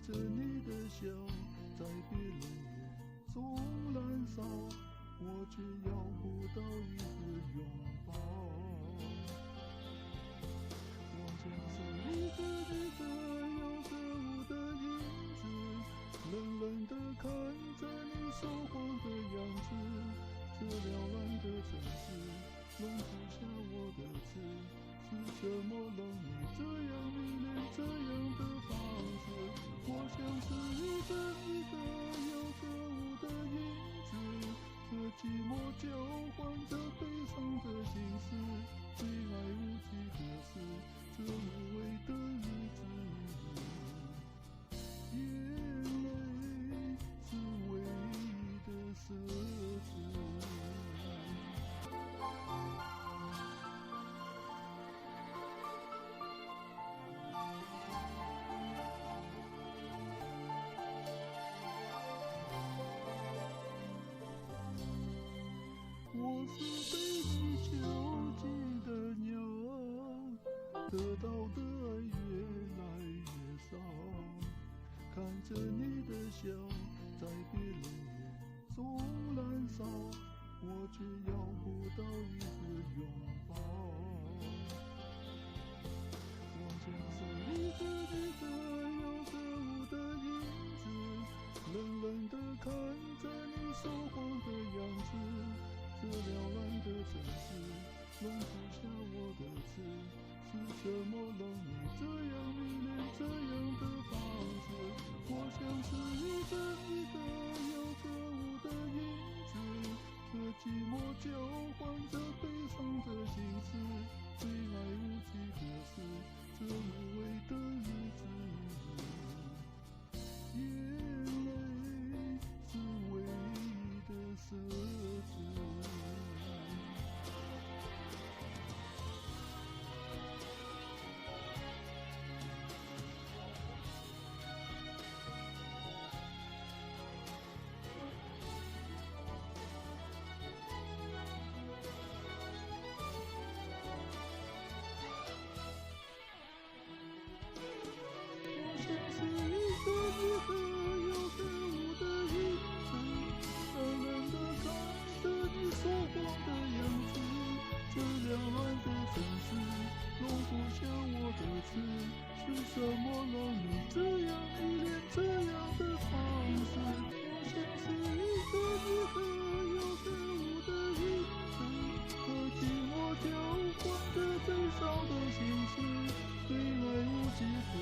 着你的笑在别人眼中燃烧，我却要不到一个拥抱。我像是一个有着无的影子，冷冷地看着你说谎的样子。这缭乱的城市容不下我的痴，是什么让你这样迷恋这样的方式？我像是一个有着无的影子，这寂寞交换着悲伤的心事，最爱无计的是这无味的日子，眼泪是唯一的奢侈。我是被你囚禁的鸟，得到的爱越来越少，看着你的笑在别人眼中燃烧，我却要不到一个拥抱。我像是一个有着无的影子，冷冷地看着你说谎的样子。这缭乱的城市容不下我的痴，是什么让你这样迷恋这样的方式？我像是一个有着无的影子，这寂寞交换着悲伤的心事，最爱无计的是这无味的日子，眼泪是唯一的奢侈。一个有着无的影子，冷冷地看着你说谎的样子。这缭乱的城市容不下我的痴，是什么让你这样迷恋这样的方式？我像是一个有着无的影子，和寂寞交换着悲伤的心事，最爱无计的